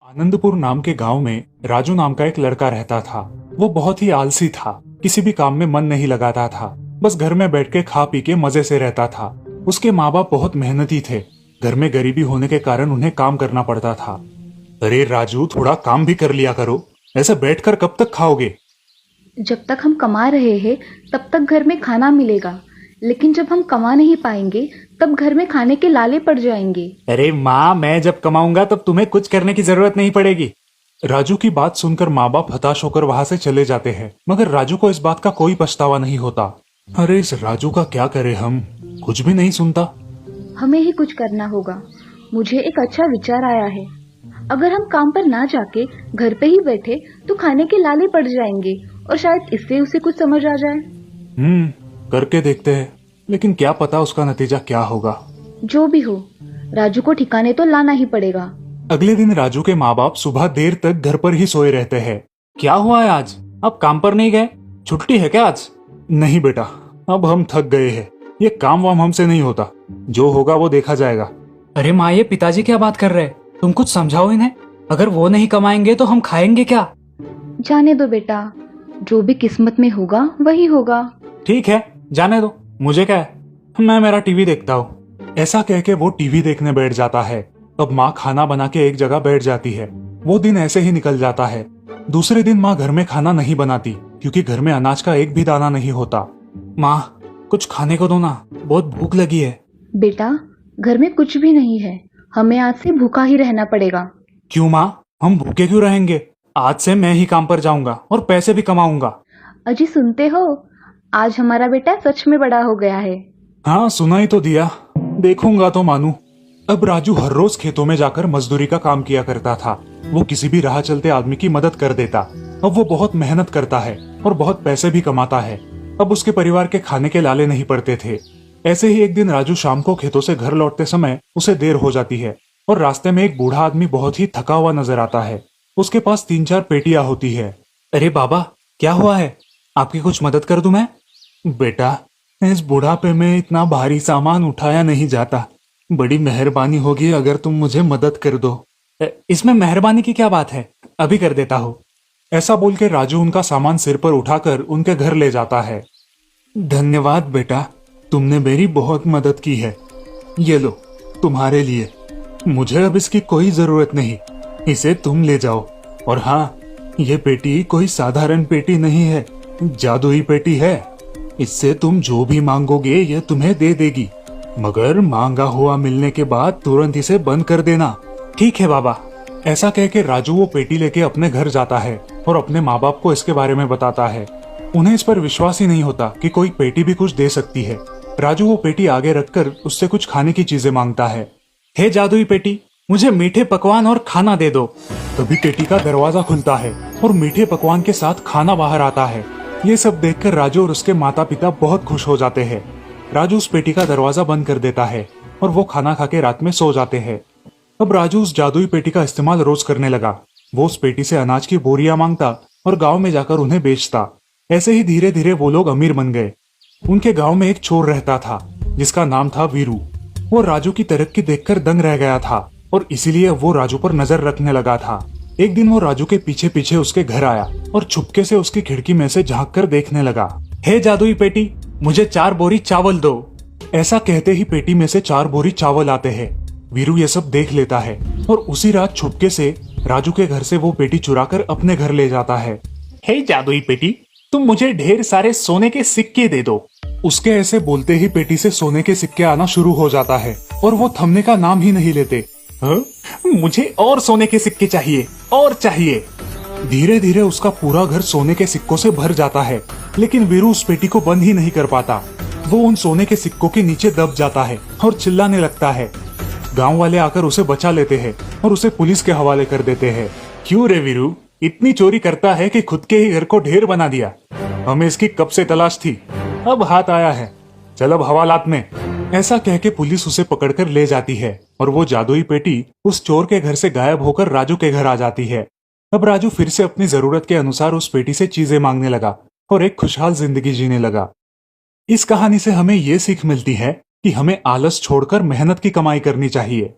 आनंदपुर नाम के गांव में राजू नाम का एक लड़का रहता था। वो बहुत ही आलसी था, किसी भी काम में मन नहीं लगाता था, बस घर में बैठ के खा पी के मजे से रहता था। उसके माँ बाप बहुत मेहनती थे, घर में गरीबी होने के कारण उन्हें काम करना पड़ता था। अरे राजू, थोड़ा काम भी कर लिया करो, ऐसे बैठकर कब तक खाओगे? जब तक हम कमा रहे हैं तब तक घर में खाना मिलेगा, लेकिन जब हम कमा नहीं पाएंगे तब घर में खाने के लाले पड़ जाएंगे। अरे माँ, मैं जब कमाऊंगा तब तुम्हें कुछ करने की जरूरत नहीं पड़ेगी। राजू की बात सुनकर माँ बाप हताश होकर वहां से चले जाते हैं, मगर राजू को इस बात का कोई पछतावा नहीं होता। अरे इस राजू का क्या करे, हम कुछ भी नहीं सुनता। हमें ही कुछ करना होगा। मुझे एक अच्छा विचार आया है। अगर हम काम पर ना जाके घर पे ही बैठे तो खाने के लाले पड़ जाएंगे और शायद इससे उसे कुछ समझ आ जाए। करके देखते हैं, लेकिन क्या पता उसका नतीजा क्या होगा। जो भी हो, राजू को ठिकाने तो लाना ही पड़ेगा। अगले दिन राजू के माँ बाप सुबह देर तक घर पर ही सोए रहते हैं। क्या हुआ है आज? आप काम पर नहीं गए? छुट्टी है क्या आज? नहीं बेटा, अब हम थक गए हैं, ये काम वाम हमसे नहीं होता, जो होगा वो देखा जाएगा। अरे माँ, ये पिताजी क्या बात कर रहे हैं? तुम कुछ समझाओ इन्हें। अगर वो नहीं कमाएंगे तो हम खाएंगे क्या? जाने दो बेटा, जो भी किस्मत में होगा वही होगा। ठीक है, जाने दो, मुझे क्या है, मैं मेरा टीवी देखता हूँ। ऐसा कह के वो टीवी देखने बैठ जाता है। अब माँ खाना बना के एक जगह बैठ जाती है। वो दिन ऐसे ही निकल जाता है। दूसरे दिन माँ घर में खाना नहीं बनाती, क्योंकि घर में अनाज का एक भी दाना नहीं होता। माँ, कुछ खाने को दो ना, बहुत भूख लगी है। बेटा, घर में कुछ भी नहीं है, हमें आज से भूखा ही रहना पड़ेगा। क्यों माँ, हम भूखे क्यों रहेंगे? आज से मैं ही काम पर जाऊंगा और पैसे भी कमाऊंगा। अजी सुनते हो, आज हमारा बेटा सच में बड़ा हो गया है। हाँ, सुना ही तो दिया, देखूंगा तो मानू। अब राजू हर रोज खेतों में जाकर मजदूरी का काम किया करता था। वो किसी भी राह चलते आदमी की मदद कर देता। अब वो बहुत मेहनत करता है और बहुत पैसे भी कमाता है। अब उसके परिवार के खाने के लाले नहीं पड़ते थे। ऐसे ही एक दिन राजू शाम को खेतों से घर लौटते समय उसे देर हो जाती है और रास्ते में एक बूढ़ा आदमी बहुत ही थका हुआ नजर आता है। उसके पास 3-4 पेटियां होती है। अरे बाबा, क्या हुआ है? आपकी कुछ मदद कर दूं मैं? बेटा, इस बुढ़ापे में इतना भारी सामान उठाया नहीं जाता, बड़ी मेहरबानी होगी अगर तुम मुझे मदद कर दो। इसमें मेहरबानी की क्या बात है, अभी कर देता हूँ। ऐसा बोल के राजू उनका सामान सिर पर उठाकर उनके घर ले जाता है। धन्यवाद बेटा, तुमने मेरी बहुत मदद की है। ये लो, तुम्हारे लिए। मुझे अब इसकी कोई जरूरत नहीं, इसे तुम ले जाओ। और हाँ, ये पेटी कोई साधारण पेटी नहीं है, जादुई पेटी है। इससे तुम जो भी मांगोगे ये तुम्हें दे देगी, मगर मांगा हुआ मिलने के बाद तुरंत इसे बंद कर देना। ठीक है बाबा। ऐसा कह के राजू वो पेटी लेके अपने घर जाता है और अपने माँ बाप को इसके बारे में बताता है। उन्हें इस पर विश्वास ही नहीं होता कि कोई पेटी भी कुछ दे सकती है। राजू वो पेटी आगे रखकर उससे कुछ खाने की चीजें मांगता है। हे जादुई पेटी, मुझे मीठे पकवान और खाना दे दो। तभी पेटी का दरवाजा खुलता है और मीठे पकवान के साथ खाना बाहर आता है। ये सब देखकर राजू और उसके माता पिता बहुत खुश हो जाते हैं। राजू उस पेटी का दरवाजा बंद कर देता है और वो खाना खा के रात में सो जाते हैं। अब राजू उस जादुई पेटी का इस्तेमाल रोज करने लगा। वो उस पेटी से अनाज की बोरियां मांगता और गांव में जाकर उन्हें बेचता। ऐसे ही धीरे धीरे वो लोग अमीर बन गए। उनके गांव में एक चोर रहता था जिसका नाम था वीरू। वो राजू की तरक्की देखकर दंग रह गया था और इसीलिए वो राजू पर नजर रखने लगा था। एक दिन वो राजू के पीछे पीछे उसके घर आया और छुपके से उसकी खिड़की में से झांक कर देखने लगा। हे जादुई पेटी, मुझे 4 बोरी चावल दो। ऐसा कहते ही पेटी में से 4 बोरी चावल आते हैं। वीरू ये सब देख लेता है और उसी रात छुपके से राजू के घर से वो पेटी चुराकर अपने घर ले जाता है। हे जादुई पेटी, तुम मुझे ढेर सारे सोने के सिक्के दे दो। उसके ऐसे बोलते ही पेटी से सोने के सिक्के आना शुरू हो जाता है और वो थमने का नाम ही नहीं लेते। मुझे और सोने के सिक्के चाहिए, और चाहिए। धीरे धीरे उसका पूरा घर सोने के सिक्कों से भर जाता है, लेकिन वीरू उस पेटी को बंद ही नहीं कर पाता। वो उन सोने के सिक्कों के नीचे दब जाता है और चिल्लाने लगता है। गांव वाले आकर उसे बचा लेते हैं और उसे पुलिस के हवाले कर देते हैं। क्यों रे वीरू, इतनी चोरी करता है कि खुद के ही घर को ढेर बना दिया। हमें इसकी कब से तलाश थी, अब हाथ आया है, चल अब हवालात में। ऐसा कह के पुलिस उसे पकड़कर ले जाती है और वो जादुई पेटी उस चोर के घर से गायब होकर राजू के घर आ जाती है। अब राजू फिर से अपनी जरूरत के अनुसार उस पेटी से चीजें मांगने लगा और एक खुशहाल जिंदगी जीने लगा। इस कहानी से हमें ये सीख मिलती है कि हमें आलस छोड़कर मेहनत की कमाई करनी चाहिए।